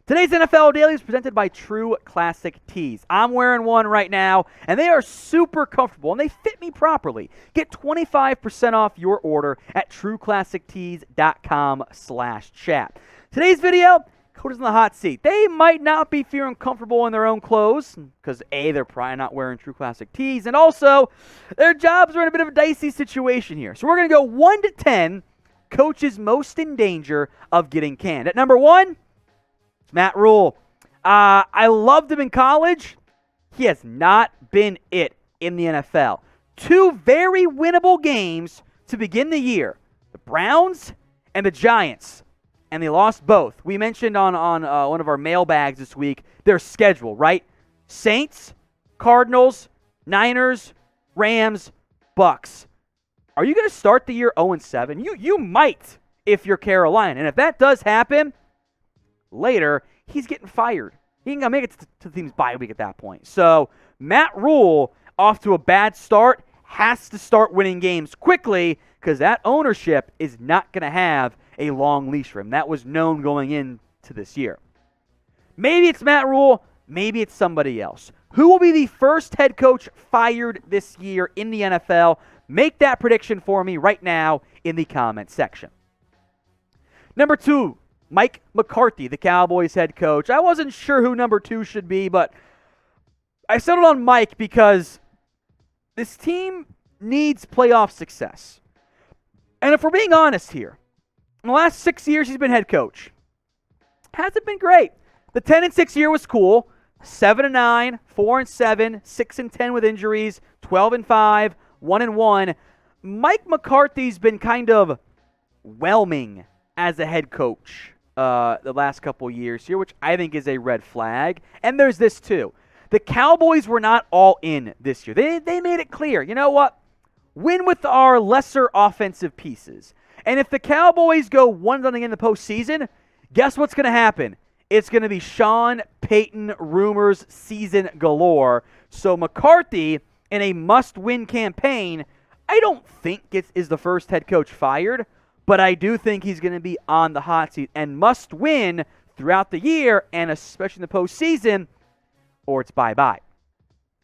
Today's NFL Daily is presented by True Classic Tees. I'm wearing one right now, and they are super comfortable, and they fit me properly. Get 25% off your order at trueclassictees.com/chat. Today's video, coaches in the hot seat. They might not be feeling comfortable in their own clothes because, A, they're probably not wearing True Classic Tees, and also their jobs are in a bit of a dicey situation here. So we're going to go 1 to 10 coaches most in danger of getting canned. At number 1, Matt Rhule. I loved him in college. He has not been it in the NFL. 2 very winnable games to begin the year. The Browns and the Giants. And they lost both. We mentioned on one of our mailbags this week their schedule, right? Saints, Cardinals, Niners, Rams, Bucks. Are you going to start the year 0-7? You might if you're Carolina. And if that does happen, later, he's getting fired. He ain't going to make it to the team's bye week at that point. So, Matt Rhule, off to a bad start, has to start winning games quickly because that ownership is not going to have a long leash for him. That was known going into this year. Maybe it's Matt Rhule. Maybe it's somebody else. Who will be the first head coach fired this year in the NFL? Make that prediction for me right now in the comment section. Number 2. Mike McCarthy, the Cowboys head coach. I wasn't sure who number 2 should be, but I settled on Mike because this team needs playoff success. And if we're being honest here, in the last 6 years he's been head coach. Hasn't been great. The 10-6 year was cool. 7-9, 4-7, 6-10 with injuries, 12-5, 1-1. Mike McCarthy's been kind of whelming as a head coach the last couple years here, which I think is a red flag. And there's this too. The Cowboys were not all in this year. They made it clear, you know what? Win with our lesser offensive pieces. And if the Cowboys go 1-0 in the postseason, guess what's going to happen? It's going to be Sean Payton rumors season galore. So McCarthy, in a must-win campaign, I don't think is the first head coach fired, but I do think he's going to be on the hot seat and must win throughout the year, and especially in the postseason, or it's bye-bye.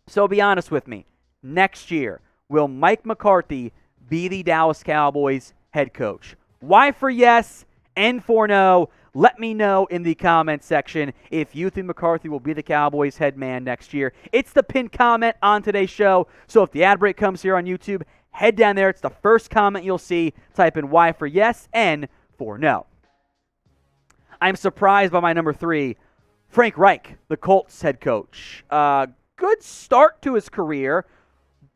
So be honest with me. Next year, will Mike McCarthy be the Dallas Cowboys head coach? Y for yes, N for no. Let me know in the comment section if you think McCarthy will be the Cowboys head man next year. It's the pinned comment on today's show. So if the ad break comes here on YouTube, head down there. It's the first comment you'll see. Type in Y for yes, N for no. I'm surprised by my number 3, Frank Reich, the Colts head coach. Good start to his career,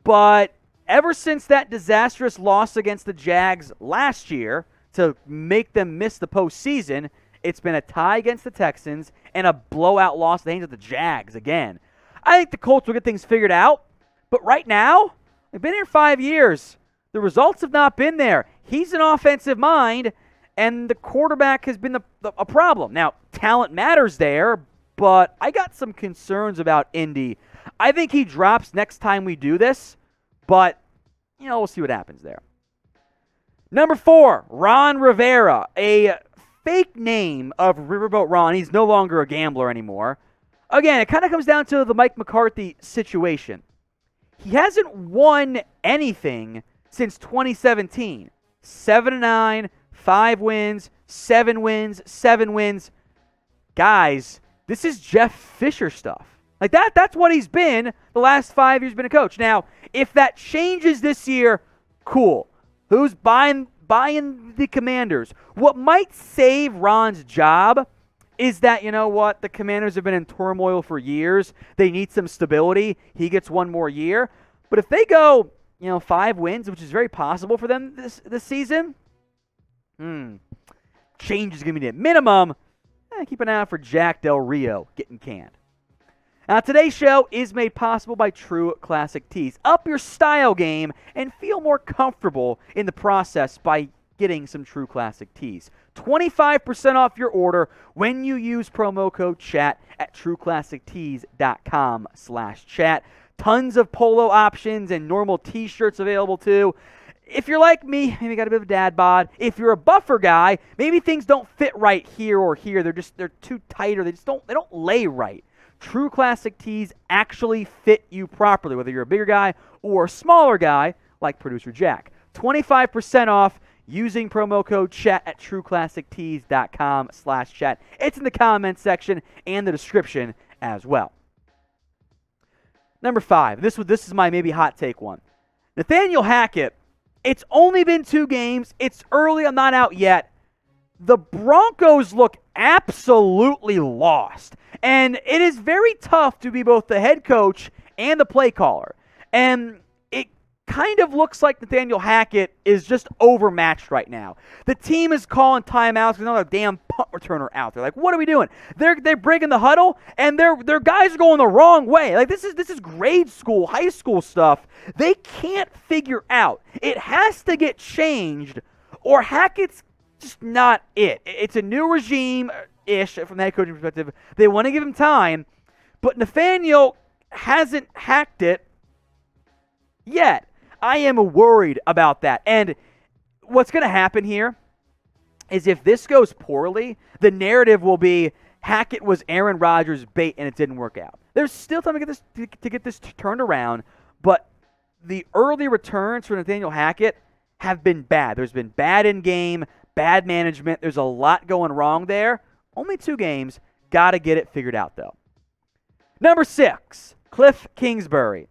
but ever since that disastrous loss against the Jags last year to make them miss the postseason, it's been a tie against the Texans and a blowout loss at the hands of the Jags again. I think the Colts will get things figured out, but right now, they've been here 5 years. The results have not been there. He's an offensive mind, and the quarterback has been a problem. Now, talent matters there, but I got some concerns about Indy. I think he drops next time we do this, but, we'll see what happens there. Number 4, Ron Rivera, a fake name of Riverboat Ron. He's no longer a gambler anymore. Again, it kind of comes down to the Mike McCarthy situation. He hasn't won anything since 2017. 7-9, 5 wins, 7 wins, 7 wins. Guys, this is Jeff Fisher stuff. Like that's what he's been the last 5 years been a coach. Now, if that changes this year, cool. Who's buying the Commanders? What might save Ron's job is that, the Commanders have been in turmoil for years. They need some stability. He gets 1 more year. But if they go, 5 wins, which is very possible for them this season, change is going to be at minimum. Keep an eye out for Jack Del Rio getting canned. Now, today's show is made possible by True Classic Tees. Up your style game and feel more comfortable in the process by getting some True Classic Tees. 25% off your order when you use promo code CHAT at trueclassictees.com/chat. Tons of polo options and normal t-shirts available too. if you're like me, maybe got a bit of a dad bod. If you're a buffer guy, maybe things don't fit right here or here. They're too tight, or they don't lay right. True Classic tees actually fit you properly, whether you're a bigger guy or a smaller guy like producer Jack. 25% off using promo code chat at trueclassictees.com/chat. It's in the comments section and the description as well. Number 5. This is my maybe hot take one. Nathaniel Hackett. It's only been 2 games. It's early. I'm not out yet. The Broncos look absolutely lost. And it is very tough to be both the head coach and the play caller. And it kind of looks like Nathaniel Hackett is just overmatched right now. The team is calling timeouts because another damn punt returner out there. Like, what are we doing? They're breaking the huddle, and their guys are going the wrong way. Like, this is grade school, high school stuff. They can't figure out. It has to get changed, or Hackett's just not it. It's a new regime-ish from the head coaching perspective. They want to give him time, but Nathaniel hasn't hacked it yet. I am worried about that. And what's going to happen here is if this goes poorly, the narrative will be Hackett was Aaron Rodgers' bait and it didn't work out. There's still time to get this turned around, but the early returns for Nathaniel Hackett have been bad. There's been bad in-game, bad management. There's a lot going wrong there. Only 2 games. Got to get it figured out, though. Number 6, Kliff Kingsbury.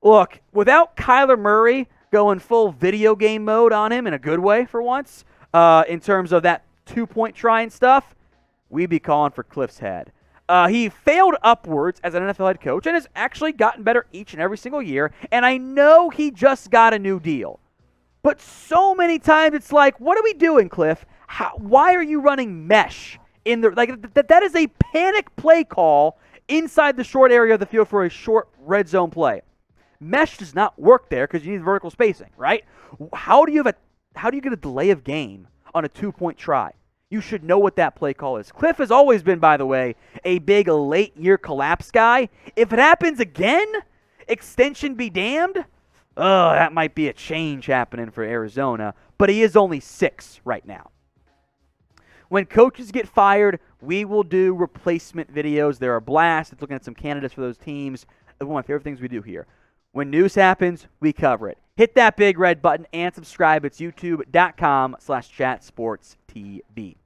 Look, without Kyler Murray going full video game mode on him in a good way for once, in terms of that 2-point try and stuff, we'd be calling for Kliff's head. He failed upwards as an NFL head coach and has actually gotten better each and every single year, and I know he just got a new deal. But so many times it's like, what are we doing, Kliff? Why are you running mesh in the that is a panic play call inside the short area of the field for a short red zone play. Mesh does not work there because you need vertical spacing, right? How do you get a delay of game on a 2-point try? You should know what that play call is. Kliff has always been, by the way, a big late-year collapse guy. If it happens again, extension be damned. That might be a change happening for Arizona, but he is only 6 right now. When coaches get fired, we will do replacement videos. They're a blast. It's looking at some candidates for those teams. One of my favorite things we do here. When news happens, we cover it. Hit that big red button and subscribe. It's youtube.com/chatsportstv.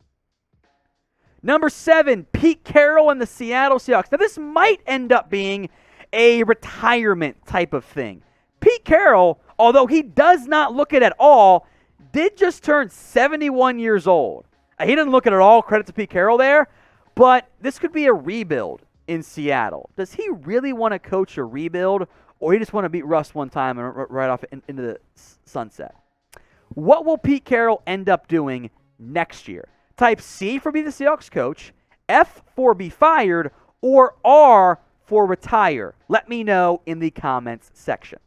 Number 7, Pete Carroll and the Seattle Seahawks. Now, this might end up being a retirement type of thing. Pete Carroll, although he does not look it at all, did just turn 71 years old. He didn't look it at all. Credit to Pete Carroll there. But this could be a rebuild in Seattle. Does he really want to coach a rebuild, or he just want to beat Russ one time and right off into the sunset? What will Pete Carroll end up doing next year? Type C for be the Seahawks coach, F for be fired, or R for retire. Let me know in the comments section.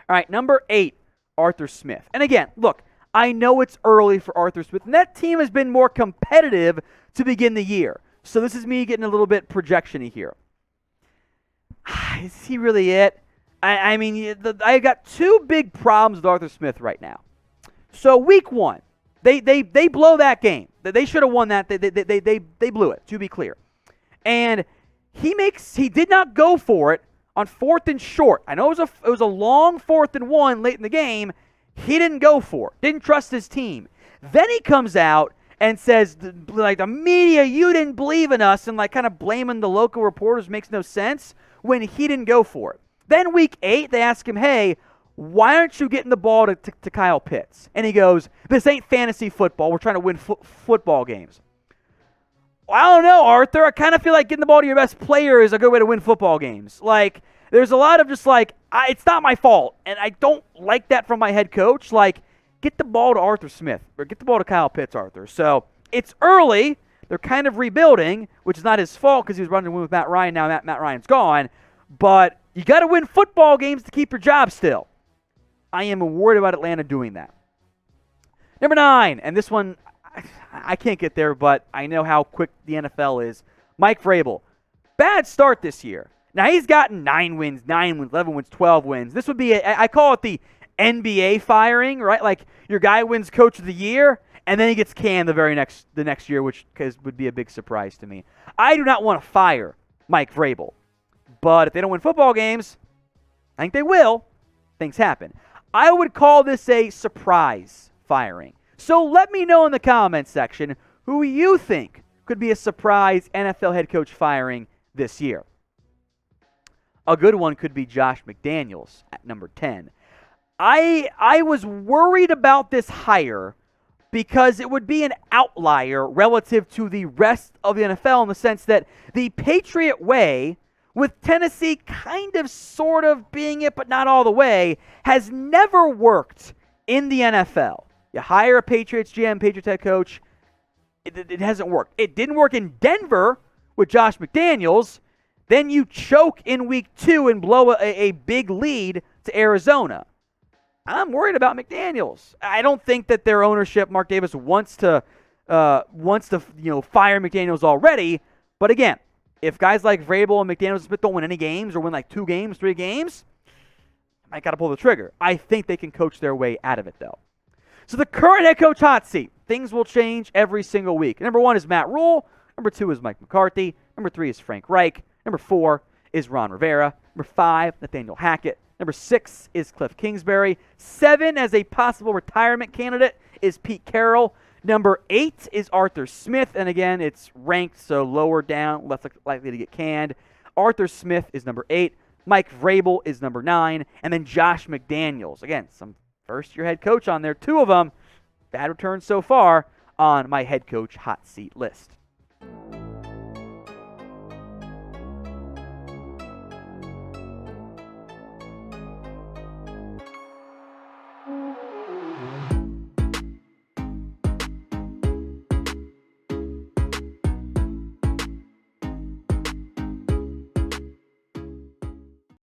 All right, number 8, Arthur Smith. And again, look, I know it's early for Arthur Smith, and that team has been more competitive to begin the year. So this is me getting a little bit projection-y here. Is he really it? I mean, I got 2 big problems with Arthur Smith right now. So week 1, they blow that game. They should have won that. They blew it, to be clear. And he did not go for it on 4th and short. I know it was a long 4th and 1 late in the game. He didn't go for it. Didn't trust his team. Then he comes out and says, like, the media, you didn't believe in us, and like kind of blaming the local reporters makes no sense when he didn't go for it. Then week 8, they ask him, hey, why aren't you getting the ball to Kyle Pitts? And he goes, this ain't fantasy football. We're trying to win football games. Well, I don't know, Arthur. I kind of feel like getting the ball to your best player is a good way to win football games. Like, there's a lot of just like, it's not my fault, and I don't like that from my head coach. Like, get the ball to Arthur Smith, or get the ball to Kyle Pitts, Arthur. So it's early. They're kind of rebuilding, which is not his fault because he was running to win with Matt Ryan. Now Matt Ryan's gone. But you got to win football games to keep your job still. I am worried about Atlanta doing that. Number 9, and this one, I can't get there, but I know how quick the NFL is. Mike Vrabel. Bad start this year. Now, he's gotten 9 wins, 11 wins, 12 wins. This would be, I call it the NBA firing, right? Like your guy wins Coach of the Year, and then he gets canned the next year, which would be a big surprise to me. I do not want to fire Mike Vrabel, but if they don't win football games, I think they will. Things happen. I would call this a surprise firing. So let me know in the comments section who you think could be a surprise NFL head coach firing this year. A good one could be Josh McDaniels at number 10. I was worried about this hire because it would be an outlier relative to the rest of the NFL in the sense that the Patriot way, with Tennessee kind of sort of being it but not all the way, has never worked in the NFL. You hire a Patriots GM, Patriots head coach, it hasn't worked. It didn't work in Denver with Josh McDaniels. Then you choke in week 2 and blow a big lead to Arizona. I'm worried about McDaniels. I don't think that their ownership, Mark Davis, wants to fire McDaniels already. But again, if guys like Vrabel and McDaniels Smith don't win any games or win like 2 games, 3 games, I might got to pull the trigger. I think they can coach their way out of it, though. So the current head coach hot seat, things will change every single week. Number 1 is Matt Rhule. Number 2 is Mike McCarthy. Number 3 is Frank Reich. Number 4 is Ron Rivera. Number 5, Nathaniel Hackett. Number 6 is Kliff Kingsbury. 7 as a possible retirement candidate is Pete Carroll. Number 8 is Arthur Smith. And again, it's ranked so lower down, less likely to get canned. Arthur Smith is number 8. Mike Vrabel is number 9. And then Josh McDaniels. Again, some first-year head coach on there. 2 of them, bad returns so far on my head coach hot seat list.